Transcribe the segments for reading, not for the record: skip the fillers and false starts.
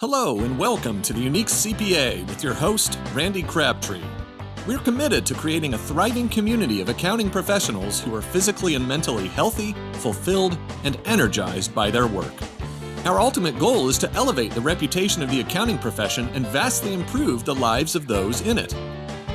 Hello and welcome to the Unique CPA with your host, Randy Crabtree. We're committed to creating a thriving community of accounting professionals who are physically and mentally healthy, fulfilled, and energized by their work. Our ultimate goal is to elevate the reputation of the accounting profession and vastly improve the lives of those in it.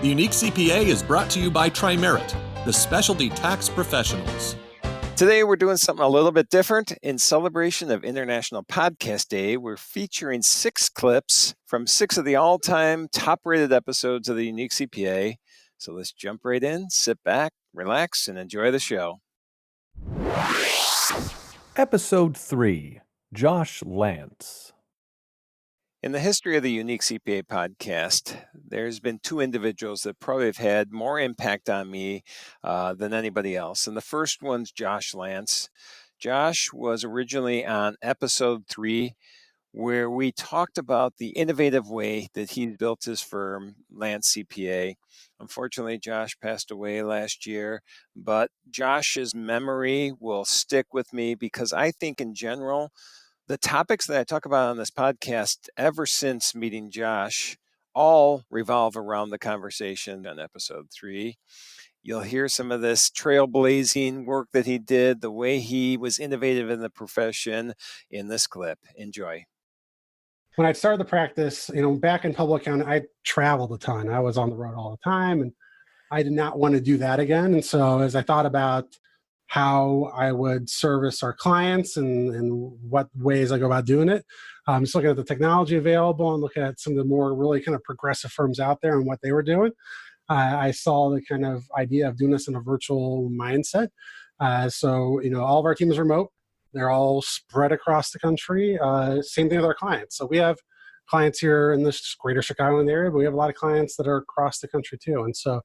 The Unique CPA is brought to you by Tri-Merit, the specialty tax professionals. Today, we're doing something a little bit different. In celebration of International Podcast Day, we're featuring 6 clips from 6 of the all-time top-rated episodes of the Unique CPA. So let's jump right in, sit back, relax, and enjoy the show. Episode 3, Josh Lance. In the history of the Unique CPA podcast, there's been 2 individuals that probably have had more impact on me than anybody else. And the first one's Josh Lance. Josh was originally on episode 3, where we talked about the innovative way that he built his firm, Lance CPA. Unfortunately, Josh passed away last year, but Josh's memory will stick with me because I think in general, the topics that I talk about on this podcast ever since meeting Josh all revolve around the conversation on episode 3. You'll hear some of this trailblazing work that he did, the way he was innovative in the profession in this clip. Enjoy. When I started the practice, back in public accounting, I traveled a ton. I was on the road all the time, and I did not want to do that again. And so as I thought about how I would service our clients and what ways I go about doing it, just looking at the technology available and looking at some of the more really kind of progressive firms out there and what they were doing, I saw the kind of idea of doing this in a virtual mindset. So all of our team is remote. They're all spread across the country. Same thing with our clients. So we have clients here in this greater Chicagoland area, but we have a lot of clients that are across the country too. And so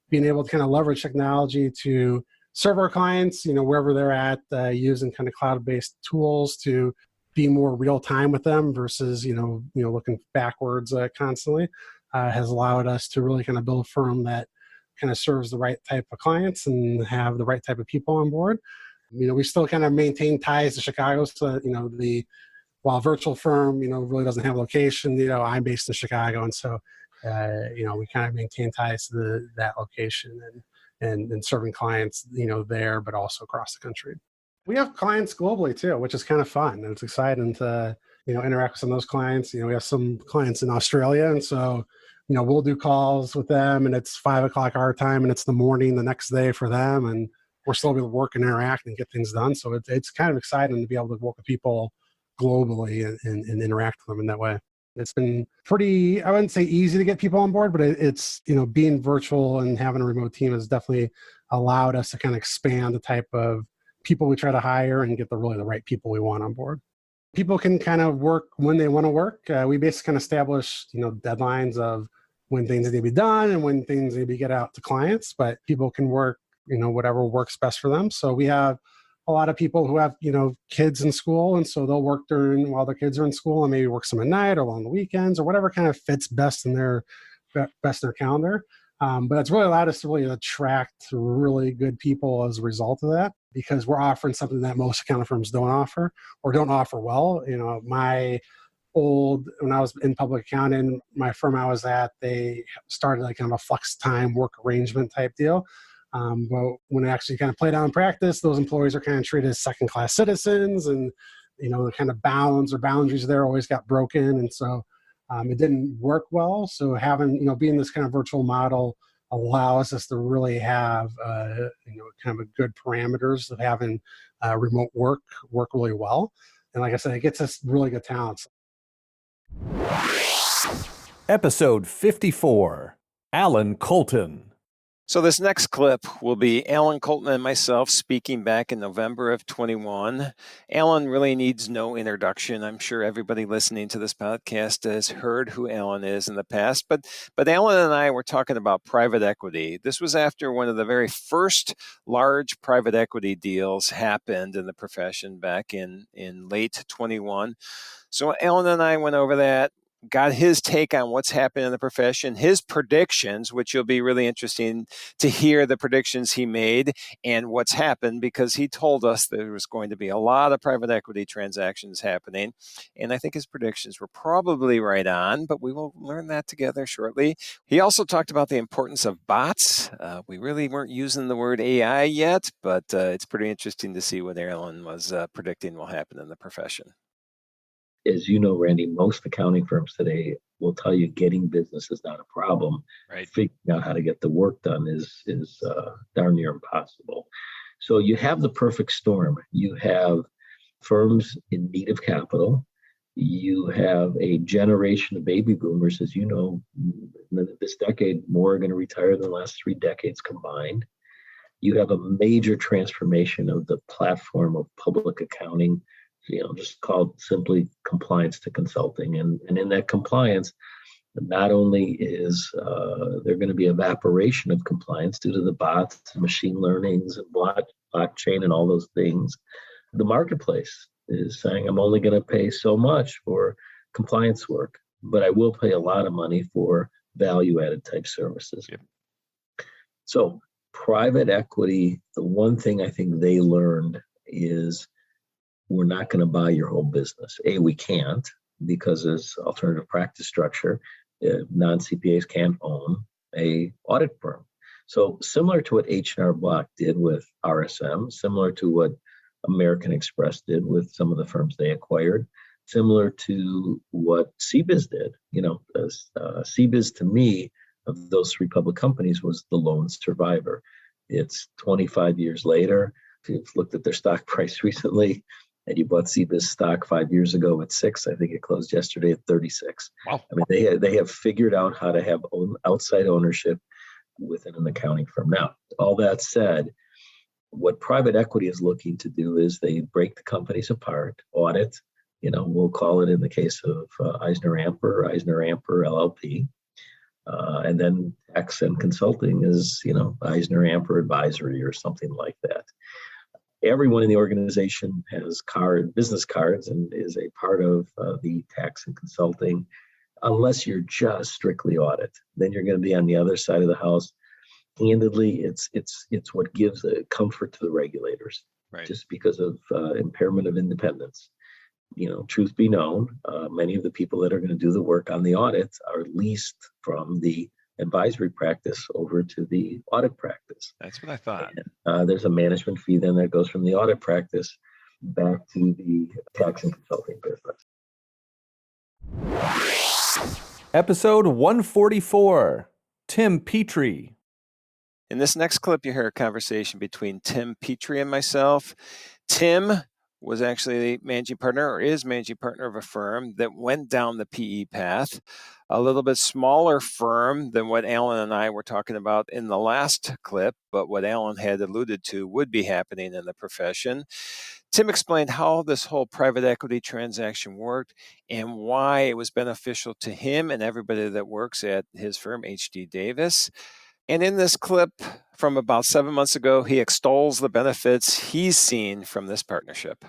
being able to kind of leverage technology to serve our clients, wherever they're at, using kind of cloud-based tools to be more real time with them versus, looking backwards constantly, has allowed us to really kind of build a firm that kind of serves the right type of clients and have the right type of people on board. We still kind of maintain ties to Chicago. So, while virtual firm, really doesn't have a location, I'm based in Chicago. And so, we kind of maintain ties to that location and serving clients, there, but also across the country. We have clients globally too, which is kind of fun. And it's exciting to, interact with some of those clients. We have some clients in Australia. And so, we'll do calls with them and it's 5:00 our time and it's the morning the next day for them. And we're still able to work and interact and get things done. So it's kind of exciting to be able to work with people globally and interact with them in that way. It's been pretty, I wouldn't say easy to get people on board, but it's, being virtual and having a remote team has definitely allowed us to kind of expand the type of people we try to hire and get the right people we want on board. People can kind of work when they want to work. We basically kind of establish, deadlines of when things need to be done and when things need to be get out to clients, but people can work, whatever works best for them. So we have a lot of people who have, kids in school. And so they'll work while their kids are in school and maybe work some at night or on the weekends or whatever kind of fits best in their calendar. But it's really allowed us to really attract really good people as a result of that, because we're offering something that most accounting firms don't offer or don't offer well. When I was in public accounting, my firm I was at, they started like kind of a flex time work arrangement type deal. But when it actually kind of played out in practice, those employees are kind of treated as second-class citizens, and the kind of boundaries there always got broken, and so it didn't work well. So having being this kind of virtual model allows us to really have kind of a good parameters of having remote work really well, and like I said, it gets us really good talents. Episode 54, Allan Koltin. So this next clip will be Allan Koltin and myself speaking back in November of 21. Allan really needs no introduction. I'm sure everybody listening to this podcast has heard who Allan is in the past, but Allan and I were talking about private equity. This was after one of the very first large private equity deals happened in the profession back in late 21. So Allan and I went over that. got his take on what's happened in the profession, his predictions, which will be really interesting to hear the predictions he made and what's happened, because he told us there was going to be a lot of private equity transactions happening. And I think his predictions were probably right on, but we will learn that together shortly. He also talked about the importance of bots. We really weren't using the word AI yet, but it's pretty interesting to see what Allan was predicting will happen in the profession. As you know, Randy, most accounting firms today will tell you getting business is not a problem. Right. Figuring out how to get the work done is darn near impossible. So you have the perfect storm. You have firms in need of capital. You have a generation of baby boomers, as you know, this decade, more are going to retire than the last 3 decades combined. You have a major transformation of the platform of public accounting, just called simply compliance to consulting. And in that compliance, not only is there going to be evaporation of compliance due to the bots, machine learnings, and blockchain and all those things, the marketplace is saying, I'm only going to pay so much for compliance work, but I will pay a lot of money for value-added type services. Yep. So private equity, the one thing I think they learned is we're not going to buy your whole business. We can't, because as alternative practice structure, non-CPAs can't own a audit firm. So similar to what H&R Block did with RSM, similar to what American Express did with some of the firms they acquired, similar to what CBIZ did. CBIZ to me, of those 3 public companies, was the lone survivor. It's 25 years later. If you've looked at their stock price recently, and you bought CBIZ stock 5 years ago at 6, I think it closed yesterday at 36. Wow. I mean, they have figured out how to have outside ownership within an accounting firm. Now, all that said, what private equity is looking to do is they break the companies apart, audit, we'll call it in the case of Eisner-Amper LLP. And then tax and consulting is, Eisner-Amper Advisory or something like that. Everyone in the organization has business cards and is a part of the tax and consulting, unless you're just strictly audit. Then you're going to be on the other side of the house. Candidly, it's what gives a comfort to the regulators, right, just because of impairment of independence. Truth be known, many of the people that are going to do the work on the audit are leased from the advisory practice over to the audit practice. That's what I thought. And, there's a management fee then that goes from the audit practice back to the tax and consulting business. Episode 144, Tim Petrey. In this next clip, you hear a conversation between Tim Petrey and myself. Tim was actually managing partner, or is managing partner, of a firm that went down the PE path, a little bit smaller firm than what Allan and I were talking about in the last clip, but what Allan had alluded to would be happening in the profession. Tim explained how this whole private equity transaction worked and why it was beneficial to him and everybody that works at his firm, H.D. Davis. And in this clip from about 7 months ago, he extols the benefits he's seen from this partnership.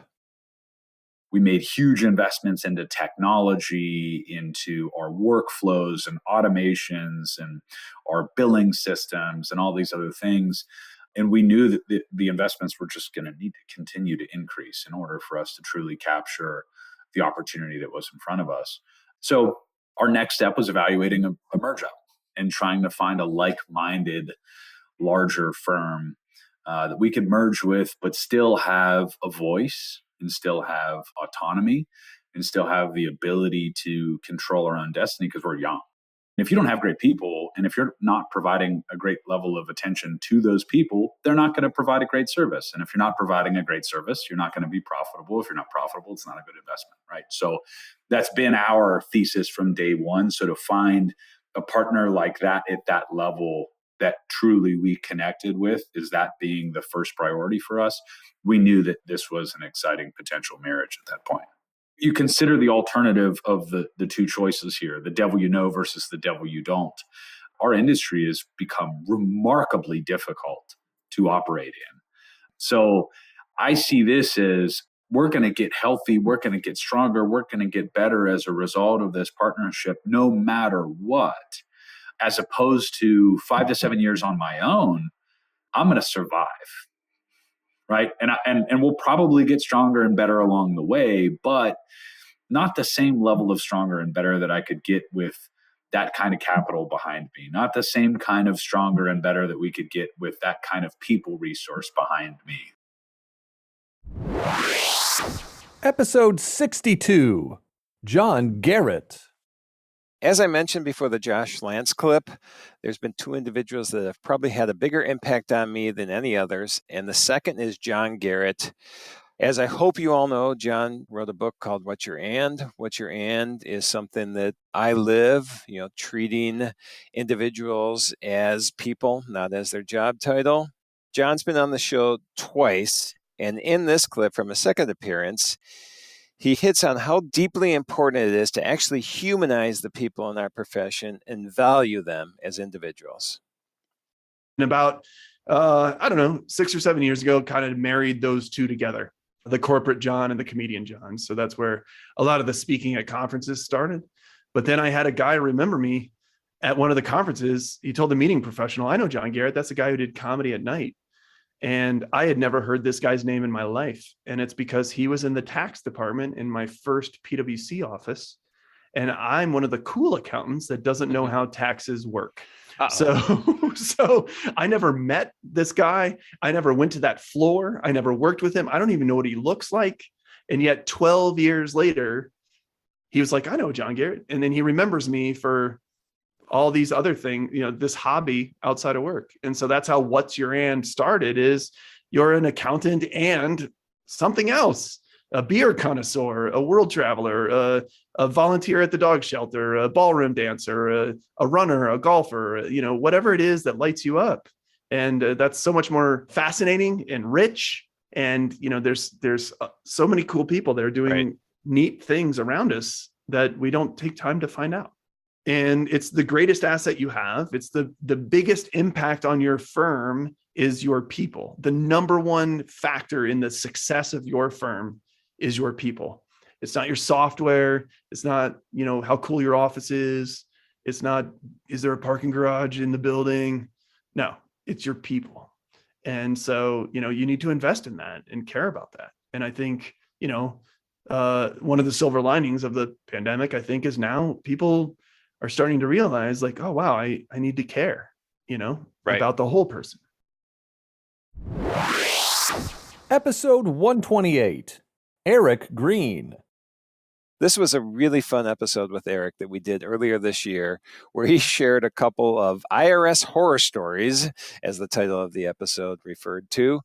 We made huge investments into technology, into our workflows and automations and our billing systems and all these other things. And we knew that the investments were just going to need to continue to increase in order for us to truly capture the opportunity that was in front of us. So our next step was evaluating a merge up and trying to find a like-minded, larger firm that we could merge with, but still have a voice and still have autonomy and still have the ability to control our own destiny, because we're young. If you don't have great people, and if you're not providing a great level of attention to those people, they're not going to provide a great service. And if you're not providing a great service, you're not going to be profitable. If you're not profitable, it's not a good investment, right? So that's been our thesis from day one. So to find a partner like that at that level that truly we connected with, is that being the first priority for us. We knew that this was an exciting potential marriage at that point. You consider the alternative of the two choices here, the devil you know versus the devil you don't. Our industry has become remarkably difficult to operate in. So I see this as we're going to get healthy, we're going to get stronger, we're going to get better as a result of this partnership, no matter what, as opposed to 5 to 7 years on my own, I'm going to survive. Right. And we'll probably get stronger and better along the way, but not the same level of stronger and better that I could get with that kind of capital behind me, not the same kind of stronger and better that we could get with that kind of people resource behind me. Episode 62, John Garrett. As I mentioned before the Josh Lance clip, there's been two individuals that have probably had a bigger impact on me than any others. And the second is John Garrett. As I hope you all know, John wrote a book called What's Your And? What's Your And is something that I live, treating individuals as people, not as their job title. John's been on the show twice. And in this clip from a second appearance, he hits on how deeply important it is to actually humanize the people in our profession and value them as individuals. And about, 6 or 7 years ago, kind of married those two together, the corporate John and the comedian John. So that's where a lot of the speaking at conferences started. But then I had a guy remember me at one of the conferences. He told the meeting professional, I know John Garrett. That's the guy who did Comedy at Night. And I had never heard this guy's name in my life. And it's because he was in the tax department in my first PwC office. And I'm one of the cool accountants that doesn't know how taxes work. So I never met this guy. I never went to that floor. I never worked with him. I don't even know what he looks like. And yet 12 years later, he was like, I know John Garrett. And then he remembers me for all these other things, this hobby outside of work. And so that's how What's Your And started, is you're an accountant and something else, a beer connoisseur, a world traveler, a volunteer at the dog shelter, a ballroom dancer, a runner, a golfer, whatever it is that lights you up. And that's so much more fascinating and rich. And, there's so many cool people that are doing neat things around us that we don't take time to find out. And it's the greatest asset you have. It's the biggest impact on your firm is your people. The number one factor in the success of your firm is your people. It's not your software. It's not, how cool your office is. It's not, is there a parking garage in the building? No, it's your people. And so, you need to invest in that and care about that. And I think, one of the silver linings of the pandemic, I think, is now people are starting to realize, like, oh, wow, I need to care, about the whole person. Episode 128, Eric Green. This was a really fun episode with Eric that we did earlier this year, where he shared a couple of IRS horror stories, as the title of the episode referred to.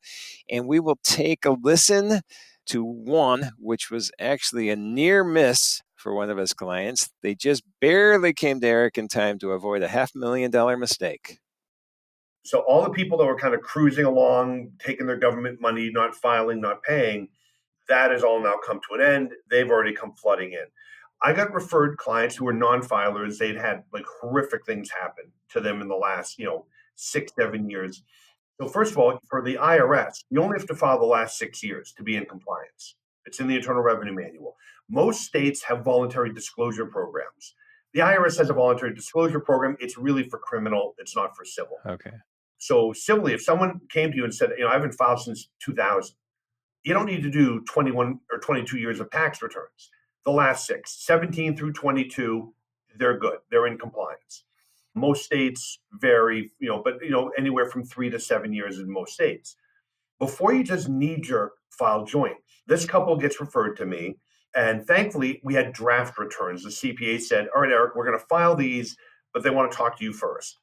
And we will take a listen to one, which was actually a near miss for one of his clients. They just barely came to Eric in time to avoid a $500,000 mistake. So all the people that were kind of cruising along, taking their government money, not filing, not paying, that has all now come to an end. They've already come flooding in. I got referred clients who were non-filers. They'd had like horrific things happen to them in the last, 6-7 years. So first of all, for the IRS, you only have to file the last 6 years to be in compliance. It's in the Internal Revenue Manual. Most states have voluntary disclosure programs. The IRS has a voluntary disclosure program. It's really for criminal. It's not for civil. Okay. So civilly, if someone came to you and said, I haven't filed since 2000, you don't need to do 21 or 22 years of tax returns. The last 6, 17 through 22, they're good. They're in compliance. Most states vary, but anywhere from 3 to 7 years in most states. Before you just knee-jerk file joint, this couple gets referred to me. And thankfully, we had draft returns. The CPA said, all right, Eric, we're going to file these, but they want to talk to you first.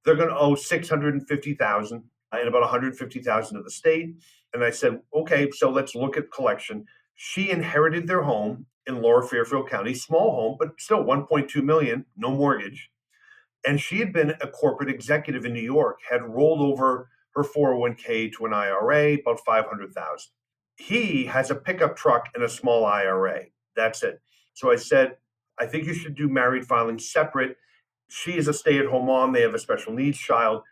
They're going to owe $650,000 and about $150,000 to the state. And I said, okay, so let's look at collection. She inherited their home in Lower Fairfield County, small home, but still $1.2 million, no mortgage. And she had been a corporate executive in New York, had rolled over her 401k to an IRA, about $500,000. He has a pickup truck and a small IRA. That's it. So I said, I think you should do married filing separate. She is a stay-at-home mom. They have a special needs child.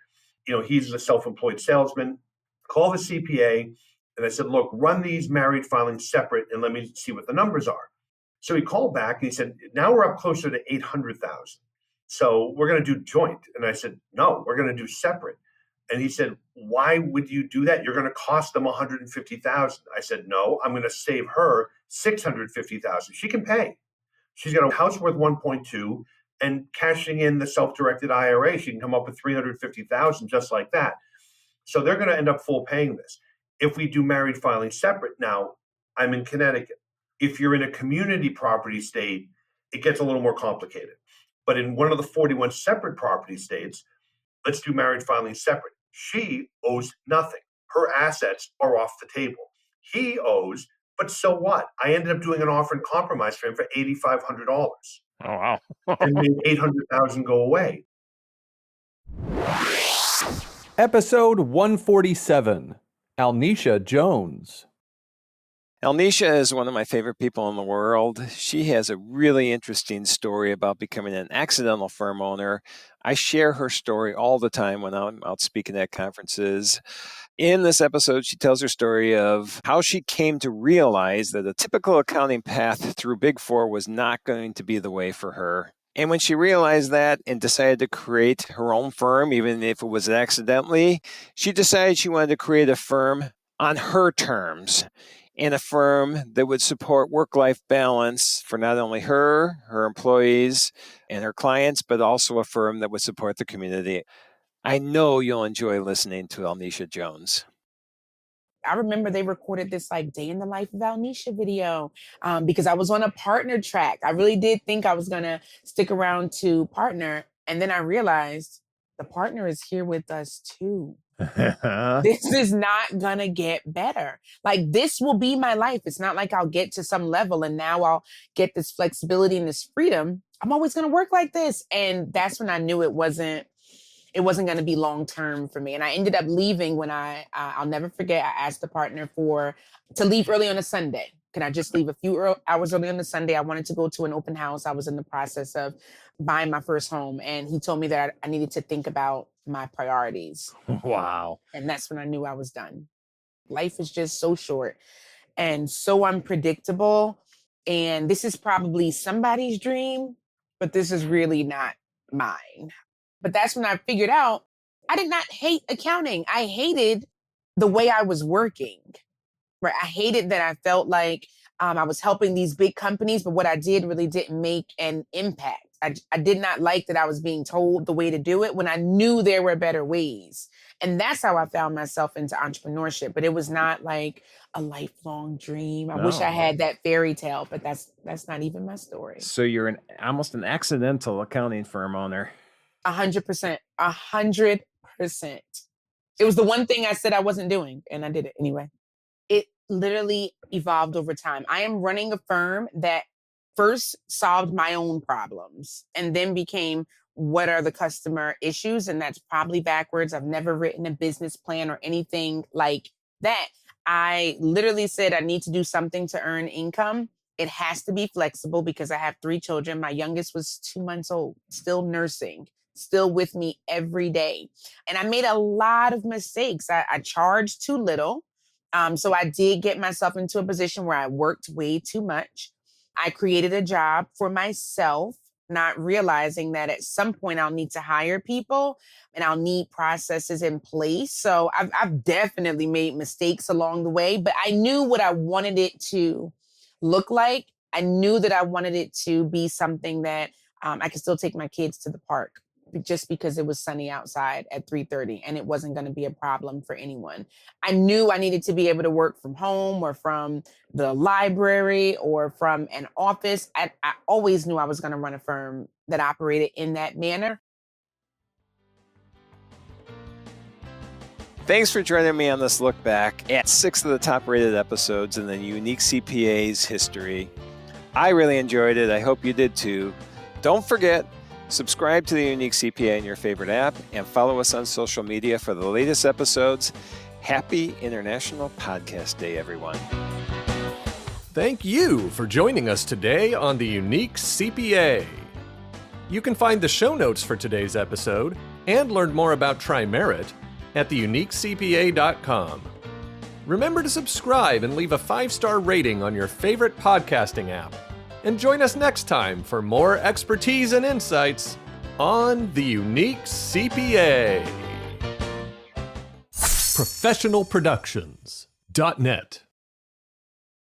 He's a self-employed salesman. Call the CPA. And I said, look, run these married filings separate and let me see what the numbers are. So he called back and he said, now we're up closer to 800,000. So we're going to do joint. And I said, no, we're going to do separate. And he said, why would you do that? You're going to cost them 150,000. I said, no, I'm going to save her 650,000. She can pay. She's got a house worth 1.2, and cashing in the self-directed IRA, she can come up with 350,000 just like that. So they're going to end up full paying this. If we do married filing separate, now I'm in Connecticut. If you're in a community property state, it gets a little more complicated. But in one of the 41 separate property states, let's do married filing separate. She owes nothing. Her assets are off the table. He owes, but so what? I ended up doing an offer and compromise for him for $8,500. Oh, wow. And made 800,000 go away. Episode 147, Al-Nesha Jones. Al-Nesha is one of my favorite people in the world. She has a really interesting story about becoming an accidental firm owner. I share her story all the time when I'm out speaking at conferences. In this episode, she tells her story of how she came to realize that a typical accounting path through Big Four was not going to be the way for her. And when she realized that and decided to create her own firm, even if it was accidentally, she decided she wanted to create a firm on her terms, and a firm that would support work-life balance for not only her employees, and her clients, but also a firm that would support the community. I know you'll enjoy listening to Al-Nesha Jones. I remember they recorded this like day in the life of Al-Nesha video because I was on a partner track. I really did think I was going to stick around to partner. And then I realized the partner is here with us too. This is not going to get better. Like, this will be my life. It's not like I'll get to some level and now I'll get this flexibility and this freedom. I'm always going to work like this. And that's when I knew it wasn't going to be long-term for me. And I ended up leaving when I'll never forget, I asked the partner to leave early on a Sunday. Can I just leave a few hours early on the Sunday? I wanted to go to an open house. I was in the process of buying my first home. And he told me that I needed to think about my priorities. Wow. And that's when I knew I was done. Life is just so short and so unpredictable. And this is probably somebody's dream, but this is really not mine. But that's when I figured out I did not hate accounting. I hated the way I was working. Right? I hated that I felt like I was helping these big companies, but what I did really didn't make an impact. I did not like that I was being told the way to do it when I knew there were better ways. And that's how I found myself into entrepreneurship. But it was not like a lifelong dream. I wish I had that fairy tale, but that's not even my story. So you're almost an accidental accounting firm owner. 100%. 100%. It was the one thing I said I wasn't doing, and I did it anyway. It literally evolved over time. I am running a firm that first solved my own problems and then became, what are the customer issues? And that's probably backwards. I've never written a business plan or anything like that. I literally said I need to do something to earn income. It has to be flexible because I have 3 children. My youngest was 2 months old, still nursing, still with me every day. And I made a lot of mistakes. I charged too little. So I did get myself into a position where I worked way too much. I created a job for myself, not realizing that at some point I'll need to hire people and I'll need processes in place. So I've definitely made mistakes along the way, but I knew what I wanted it to look like. I knew that I wanted it to be something that I could still take my kids to the park just because it was sunny outside at 3:30 and it wasn't going to be a problem for anyone. I knew I needed to be able to work from home or from the library or from an office. I always knew I was going to run a firm that operated in that manner. Thanks for joining me on this look back at 6 of the top rated episodes in the Unique CPA's history. I really enjoyed it. I hope you did too. Don't forget, subscribe to the Unique CPA in your favorite app and follow us on social media for the latest episodes. Happy International Podcast Day, everyone. Thank you for joining us today on the Unique CPA. You can find the show notes for today's episode and learn more about TriMerit at theuniquecpa.com. Remember to subscribe and leave a 5-star rating on your favorite podcasting app. And join us next time for more expertise and insights on the Unique CPA. ProfessionalProductions.net